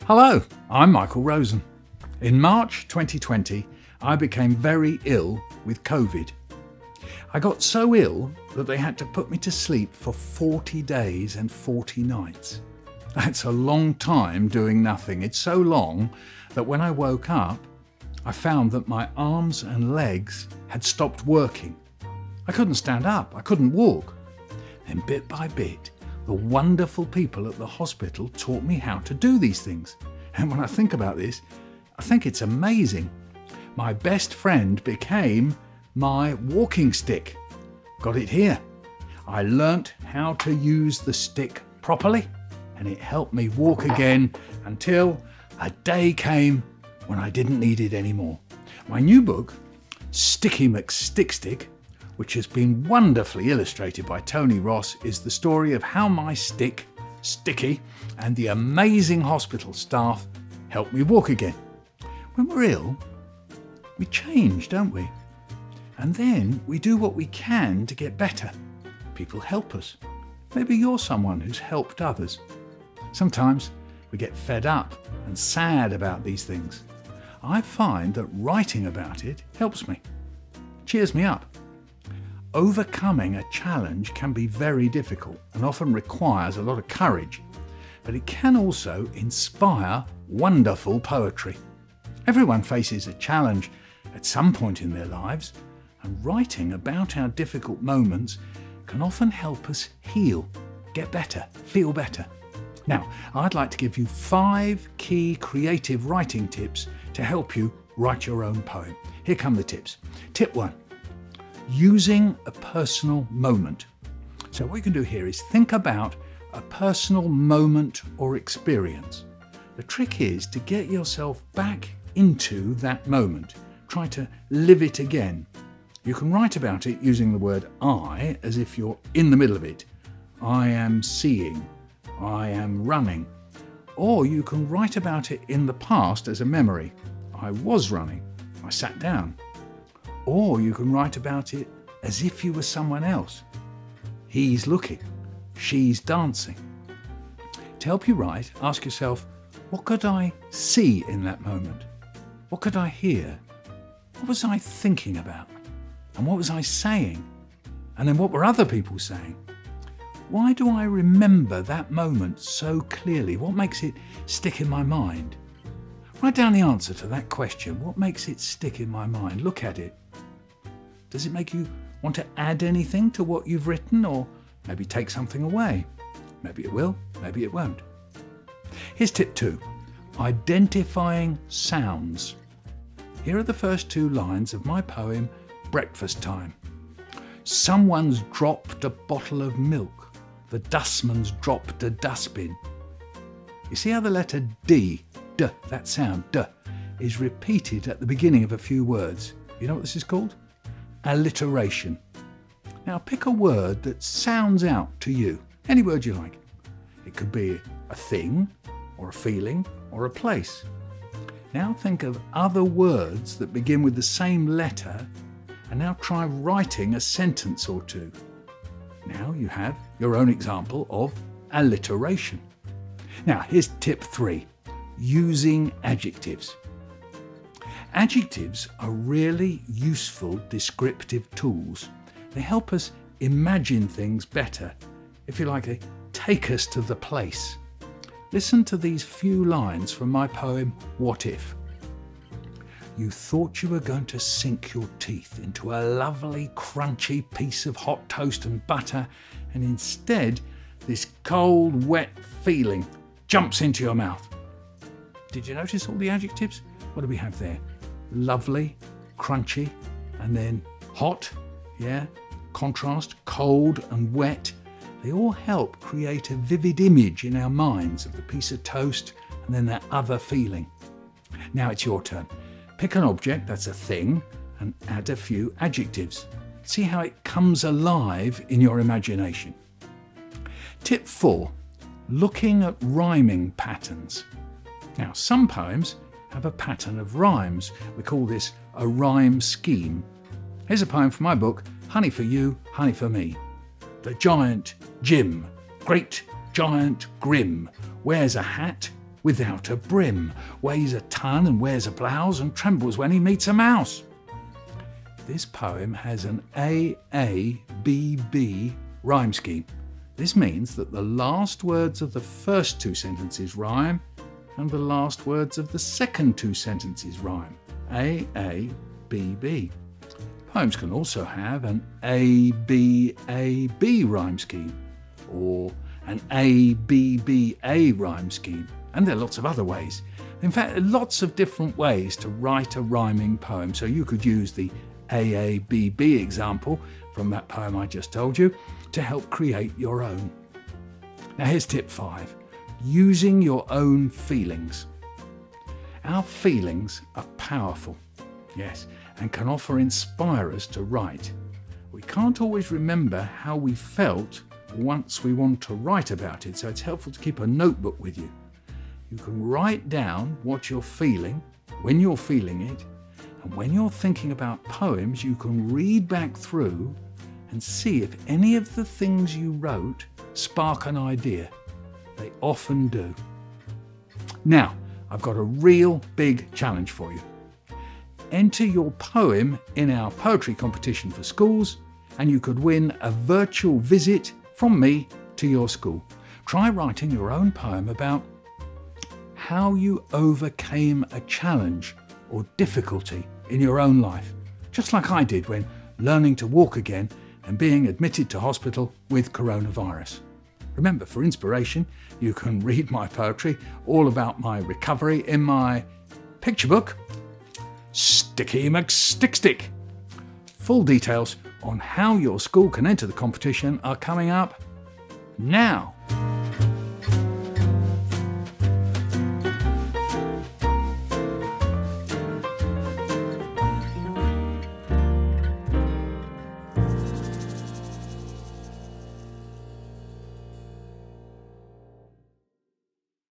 Hello, I'm Michael Rosen. In March 2020, I became very ill with COVID. I got so ill that they had to put me to sleep for 40 days and 40 nights. That's a long time doing nothing. It's so long that when I woke up, I found that my arms and legs had stopped working. I couldn't stand up, I couldn't walk. Then bit by bit, the wonderful people at the hospital taught me how to do these things. And when I think about this, I think it's amazing. My best friend became my walking stick. Got it here. I learnt how to use the stick properly, and it helped me walk again until a day came when I didn't need it anymore. My new book, McStick Stick, which has been wonderfully illustrated by Tony Ross, is the story of how my stick, Sticky, and the amazing hospital staff helped me walk again. When we're ill, we change, don't we? And then we do what we can to get better. People help us. Maybe you're someone who's helped others. Sometimes we get fed up and sad about these things. I find that writing about it helps me, cheers me up. Overcoming a challenge can be very difficult and often requires a lot of courage, but it can also inspire wonderful poetry. Everyone faces a challenge at some point in their lives, and writing about our difficult moments can often help us heal, get better, feel better. Now, I'd like to give you 5 key creative writing tips to help you write your own poem. Here come the tips. Tip 1. Using a personal moment. So what you can do here is think about a personal moment or experience. The trick is to get yourself back into that moment. Try to live it again. You can write about it using the word I as if you're in the middle of it. I am seeing. I am running. Or you can write about it in the past as a memory. I was running. I sat down. Or you can write about it as if you were someone else. He's looking. She's dancing. To help you write, ask yourself, what could I see in that moment? What could I hear? What was I thinking about? And what was I saying? And then what were other people saying? Why do I remember that moment so clearly? What makes it stick in my mind? Write down the answer to that question. What makes it stick in my mind? Look at it. Does it make you want to add anything to what you've written, or maybe take something away? Maybe it will, maybe it won't. Here's tip 2. Identifying sounds. Here are the first 2 lines of my poem, Breakfast Time. Someone's dropped a bottle of milk. The dustman's dropped a dustbin. You see how the letter D, that sound, D, is repeated at the beginning of a few words. You know what this is called? Alliteration. Now pick a word that sounds out to you. Any word you like. It could be a thing, or a feeling, or a place. Now think of other words that begin with the same letter, and now try writing a sentence or 2. Now you have your own example of alliteration. Now here's tip 3. Using adjectives. Adjectives are really useful descriptive tools. They help us imagine things better. If you like, they take us to the place. Listen to these few lines from my poem, What If? You thought you were going to sink your teeth into a lovely crunchy piece of hot toast and butter, and instead this cold, wet feeling jumps into your mouth. Did you notice all the adjectives? What do we have there? Lovely, crunchy, and then hot, yeah, contrast, cold and wet. They all help create a vivid image in our minds of the piece of toast and then that other feeling. Now it's your turn. Pick an object, that's a thing, and add a few adjectives. See how it comes alive in your imagination. Tip 4. Looking at rhyming patterns. Now, some poems have a pattern of rhymes. We call this a rhyme scheme. Here's a poem from my book, Honey for You, Honey for Me. The giant Jim, great giant grim, wears a hat without a brim, weighs a ton and wears a blouse and trembles when he meets a mouse. This poem has an AABB rhyme scheme. This means that the last words of the first two sentences rhyme and the last words of the second two sentences rhyme. AABB. Poems can also have an ABAB rhyme scheme or an ABBA rhyme scheme, and there are lots of other ways. In fact, there are lots of different ways to write a rhyming poem, so you could use the AABB example from that poem I just told you to help create your own. Now here's tip 5, using your own feelings. Our feelings are powerful, yes, and can often inspire us to write. We can't always remember how we felt once we want to write about it, so it's helpful to keep a notebook with you. You can write down what you're feeling, when you're feeling it, and when you're thinking about poems, you can read back through and see if any of the things you wrote spark an idea. They often do. Now, I've got a real big challenge for you. Enter your poem in our poetry competition for schools, and you could win a virtual visit from me to your school. Try writing your own poem about how you overcame a challenge or difficulty in your own life, just like I did when learning to walk again and being admitted to hospital with coronavirus. Remember, for inspiration, you can read my poetry all about my recovery in my picture book, Sticky McStick Stick. Full details on how your school can enter the competition are coming up now.